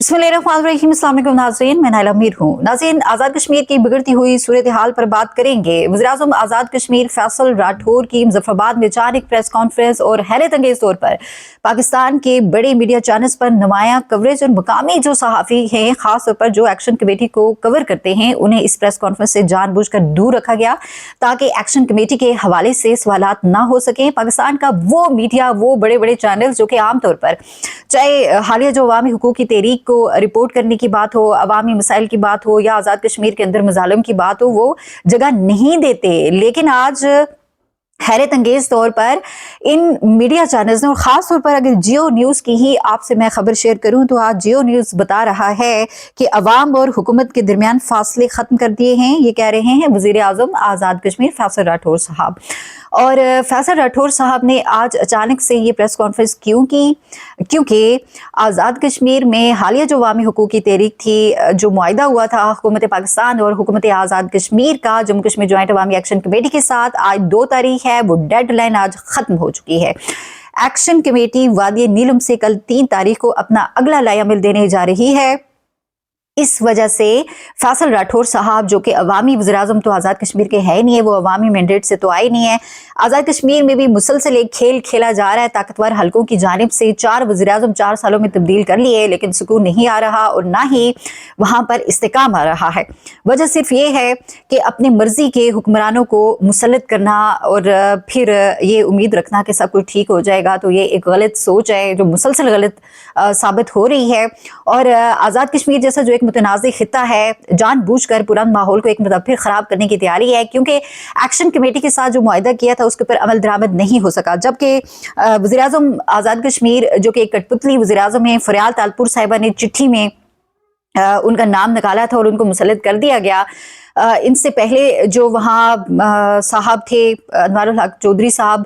बिस्मिल्लाहिर्रहमानिर्रहीम, अस्सलाम वालेकुम नाज़रीन, मैं नाइला मीर हूँ। नाज़रीन, आज़ाद कश्मीर की बिगड़ती हुई सूरत हाल पर बात करेंगे। वज़ीर-ए-आज़म आज़ाद कश्मीर फैसल राठौर की मुज़फ्फराबाद में अचानक प्रेस कॉन्फ्रेंस और हैरत अंगेज़ तौर पर पाकिस्तान के बड़े मीडिया चैनल्स पर नुमायां कवरेज और मकामी जो सहाफ़ी हैं, खास तौर पर जो एक्शन कमेटी को कवर करते हैं, उन्हें इस प्रेस कॉन्फ्रेंस से जानबूझकर दूर रखा गया ताकि एक्शन कमेटी के हवाले से सवालात ना हो सकें। पाकिस्तान का वो मीडिया, वो बड़े बड़े चैनल जो कि आमतौर पर चाहे हालिया जो अवामी हुकूक की तहरीक को रिपोर्ट करने की बात हो, अवामी मसाइल की बात हो या आज़ाद कश्मीर के अंदर मजालम की बात हो, वो जगह नहीं देते। लेकिन आज हैरत अंगेज तौर पर इन मीडिया चैनल्स ने, और ख़ास तौर पर अगर जियो न्यूज़ की ही आपसे मैं खबर शेयर करूं तो आज जियो न्यूज़ बता रहा है कि अवाम और हुकूमत के दरमियान फासले ख़त्म कर दिए हैं। ये कह रहे हैं वज़ीर आज़म आज़ाद कश्मीर फैसल राठौर साहब। और फैसल राठौर साहब ने आज अचानक से ये प्रेस कॉन्फ्रेंस क्यों की? क्योंकि आज़ाद कश्मीर में हालिया जो अवामी हुकूक की तहरीक थी, जो मुआहिदा हुआ था हुकूमत पाकिस्तान और हुकूमत आज़ाद कश्मीर का जम्मू कश्मीर जॉइंट अवामी एक्शन कमेटी के साथ, आज 2 तारीख है, वो डेडलाइन आज खत्म हो चुकी है। एक्शन कमेटी वादी नीलम से कल 3 तारीख को अपना अगला लायामिल देने जा रही है। इस वजह से फैसल राठौर साहब, जो कि अवामी वज़ीर-ए-आज़म तो आज़ाद कश्मीर के है ही नहीं है, वो अवामी मैंडेट से तो आए नहीं है। आज़ाद कश्मीर में भी मुसलसल एक खेल खेला जा रहा है ताकतवर हलकों की जानिब से। 4 वज़ीर-ए-आज़म 4 सालों में तब्दील कर लिए, लेकिन सुकून नहीं आ रहा और ना ही वहाँ पर इस्तेकाम आ रहा है। वजह सिर्फ ये है कि अपनी मर्जी के हुक्मरानों को मुसल्लत करना और फिर ये उम्मीद रखना कि सब कुछ ठीक हो जाएगा, तो ये एक गलत सोच है जो मुसलसल गलत साबित हो रही है। और आज़ाद कश्मीर जैसा जो एक मुतनाज़िर खित्ता है, जानबूझकर पुराने माहौल को एक मतलब फिर खराब करने की तैयारी है, क्योंकि एक्शन कमेटी के साथ जो मुआहिदा किया था उसके ऊपर अमल दरामद नहीं हो सका। जबकि वज़ीर-ए-आज़म आज़ाद कश्मीर जो कि एक कठपुतली वज़ीर-ए-आज़म है, फरियाल तालपुर साहिबा ने चिट्ठी में उनका नाम निकाला था और उनको मुसल्लत कर दिया गया। इनसे पहले जो वहाँ साहब थे अनवारुल हक चौधरी साहब,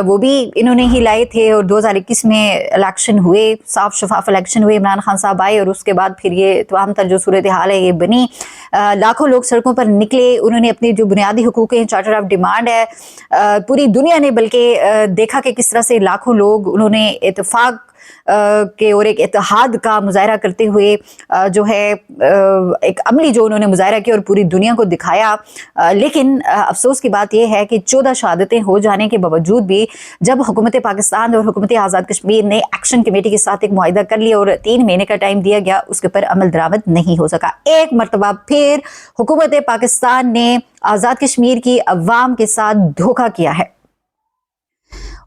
वो भी इन्होंने ही लाए थे और 2021 में इलेक्शन हुए, साफ शफाफ इलेक्शन हुए, इमरान खान साहब आए और उसके बाद फिर ये तमाम तर जो सूरत हाल है ये बनी। लाखों लोग सड़कों पर निकले, उन्होंने अपनी जो बुनियादी हुकूक हैं, चार्टर ऑफ डिमांड है, पूरी दुनिया ने बल्कि देखा कि किस तरह से लाखों लोग उन्होंने इत्तेफाक के और एक इत्तेहाद का मुजाहरा करते हुए जो है एक अमली जो उन्होंने मुजाहरा किया और पूरी दुनिया को दिखाया। लेकिन अफसोस की बात यह है कि 14 शहादतें हो जाने के बावजूद भी जब हुकूमत पाकिस्तान और हुकूमत आज़ाद कश्मीर ने एक्शन कमेटी के साथ एक मुआहिदा कर लिया और 3 महीने का टाइम दिया गया, उसके ऊपर अमल दरामद नहीं हो सका। एक मरतबा फिर हुकूमत पाकिस्तान ने आज़ाद कश्मीर की अवाम के साथ धोखा किया है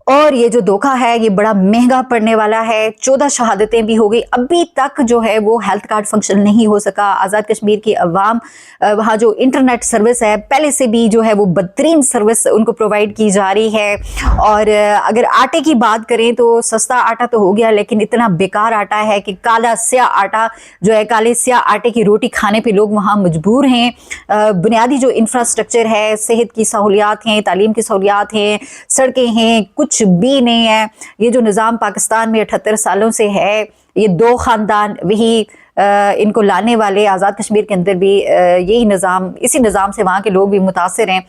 और ये जो धोखा है ये बड़ा महंगा पड़ने वाला है। 14 शहादतें भी हो गई, अभी तक जो है वो हेल्थ कार्ड फंक्शन नहीं हो सका। आज़ाद कश्मीर की अवाम, वहाँ जो इंटरनेट सर्विस है पहले से भी जो है वो बदतरीन सर्विस उनको प्रोवाइड की जा रही है। और अगर आटे की बात करें तो सस्ता आटा तो हो गया, लेकिन इतना बेकार आटा है कि काला स्या आटा जो है, काले स्या आटे की रोटी खाने पर लोग वहाँ मजबूर हैं। बुनियादी जो इंफ्रास्ट्रक्चर है, सेहत की सहूलियात हैं, तालीम की सहूलियात हैं, सड़कें हैं, कुछ भी नहीं है। ये जो निज़ाम पाकिस्तान में 78 सालों से है, ये 2 ख़ानदान वही इनको लाने वाले, आज़ाद कश्मीर के अंदर भी यही निज़ाम, इसी निज़ाम से वहाँ के लोग भी मुतासिर हैं,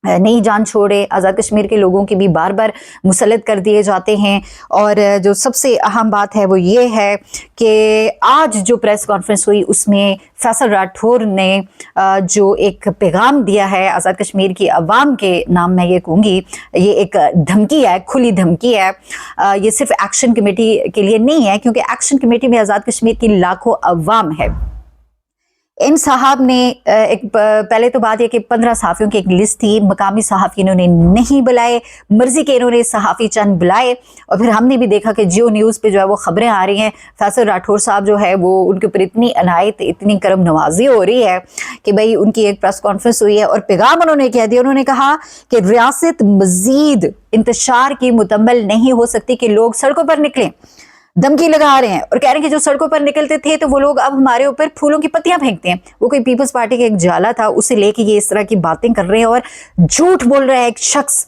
नहीं जान छोड़े। आज़ाद कश्मीर के लोगों की भी बार बार मुसल्लत कर दिए जाते हैं। और जो सबसे अहम बात है वो ये है कि आज जो प्रेस कॉन्फ्रेंस हुई उसमें फैसल राठौर ने जो एक पैगाम दिया है आज़ाद कश्मीर की अवाम के नाम, मैं ये कहूँगी ये एक धमकी है, खुली धमकी है। ये सिर्फ एक्शन कमेटी के लिए नहीं है, क्योंकि एक्शन कमेटी में आज़ाद कश्मीर की लाखों अवाम है। इन साहब ने एक पहले तो बात है कि 15 सहाफ़ियों की एक लिस्ट थी, मकामी सहाफ़ी इन्होंने नहीं बुलाए, मर्जी के इन्होंने सहाफ़ी चंद बुलाए। और फिर हमने भी देखा कि जियो न्यूज़ पे जो है वो खबरें आ रही हैं, फैसल राठौर साहब जो है वो उनके ऊपर इतनी अनायत, इतनी करम नवाजी हो रही है कि भाई उनकी एक प्रेस कॉन्फ्रेंस हुई है और पैगाम उन्होंने कह दिया। उन्होंने कहा कि रियासत मजीद इंतशार की मुकम्मल नहीं हो सकती कि लोग सड़कों पर निकलें। धमकी लगा रहे हैं और कह रहे हैं कि जो सड़कों पर निकलते थे तो वो लोग अब हमारे ऊपर फूलों की पत्तियां फेंकते हैं। वो कोई पीपल्स पार्टी का एक जाला था, उसे लेके ये इस तरह की बातें कर रहे हैं और झूठ बोल रहा है। एक शख्स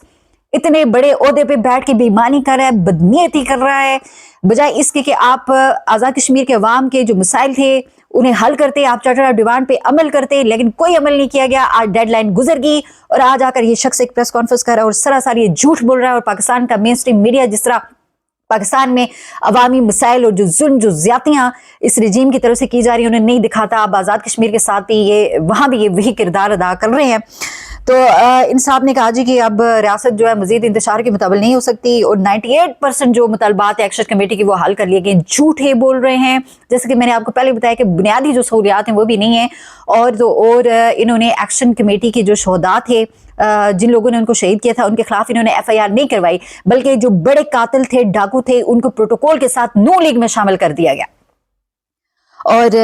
इतने बड़े ओहदे पे बैठ के बेईमानी कर रहा है, बदनीयती कर रहा है, बजाय इसके कि आप आज़ाद कश्मीर के अवाम के जो मसाइल थे उन्हें हल करते, आप चार्टर ऑफ डिमांड पे अमल करते, लेकिन कोई अमल नहीं किया गया। आज डेडलाइन गुजर गई और आज आकर ये शख्स एक प्रेस कॉन्फ्रेंस कर रहा है और सरासर ये झूठ बोल रहा है। और पाकिस्तान का मेन स्ट्रीम मीडिया जिस तरह पाकिस्तान में अवामी मसाइल और जो जुल्म जो ज़्यादतियाँ इस रजीम की तरफ से की जा रही हैं उन्हें नहीं दिखाता। अब आज़ाद कश्मीर के साथ भी ये वहाँ भी ये वही किरदार अदा कर रहे हैं। तो इंसाफ ने कहा जी कि अब रियासत जो है मजीद इंतशार के मुताबिक नहीं हो सकती और 98% जो मुतालबात एक्शन कमेटी की वो हल कर लिए गए। झूठे बोल रहे हैं, जैसे कि मैंने आपको पहले बताया कि बुनियादी जो सहूलियात हैं वो भी नहीं है। और इन्होंने एक्शन कमेटी के जो शहदा थे, जिन लोगों ने उनको शहीद किया था, उनके खिलाफ इन्होंने FIR नहीं करवाई, बल्कि जो बड़े कातिल थे, डाकू थे, उनको प्रोटोकॉल के साथ नू लीग में शामिल कर दिया गया। और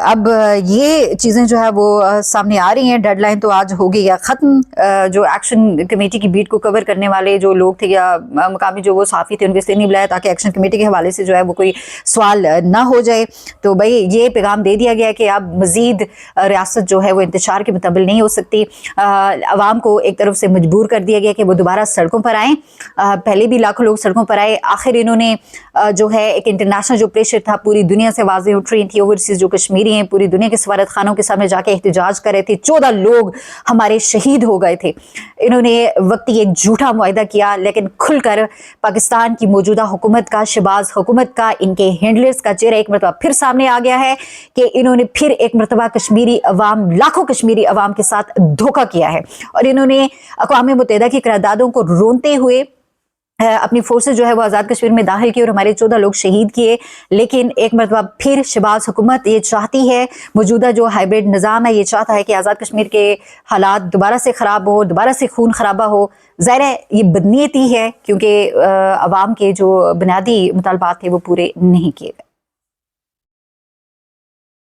अब ये चीज़ें जो है वो सामने आ रही हैं। डेडलाइन तो आज हो गई या ख़त्म। जो एक्शन कमेटी की बीट को कवर करने वाले जो लोग थे या मकामी जो वो सहाफ़ी थे, उनको इसलिए नहीं बुलाया ताकि एक्शन कमेटी के हवाले से जो है वो कोई सवाल ना हो जाए। तो भाई ये पैगाम दे दिया गया कि अब मज़ीद रियासत जो है वो इंतशार के मुताबिक नहीं हो सकती। आवाम को एक तरफ से मजबूर कर दिया गया कि वो दोबारा सड़कों पर आएँ। पहले भी लाखों लोग सड़कों पर आए। आखिर इन्होंने जो है एक इंटरनेशनल जो प्रेशर था, पूरी दुनिया से आवाज़ें उठ रही थी, ओवरसीज जो कश्मीरी हैं पूरी दुनिया के सफारत खानों के सामने जाके एहतजाज कर रहे थे। 14 लोग हमारे शहीद हो गए थे। इन्होंने वक्ती एक झूठा मुआहदा किया, लेकिन खुलकर पाकिस्तान की मौजूदा हुकूमत का, शहबाज हुकूमत का, इनके हैंडलर्स का चेहरा एक मरतबा फिर सामने आ गया है कि इन्होंने फिर एक मरतबा कश्मीरी अवाम, लाखों कश्मीरी अवाम के साथ धोखा किया है। और इन्होंने अक़वाम मुत्तहिदा की करारदादों को रोनते हुए अपनी फोर्सेस जो है वो आज़ाद कश्मीर में दाखिल की और हमारे 14 लोग शहीद किए। लेकिन एक मरतबा फिर शहबाज हुकूमत ये चाहती है, मौजूदा जो हाइब्रिड निज़ाम है ये चाहता है कि आज़ाद कश्मीर के हालात दोबारा से ख़राब हो, दोबारा से खून खराबा हो। ज़ाहिर है ये बदनीयती है, क्योंकि अवाम के जो बुनियादी मुतालबात थे वो पूरे नहीं किए गए।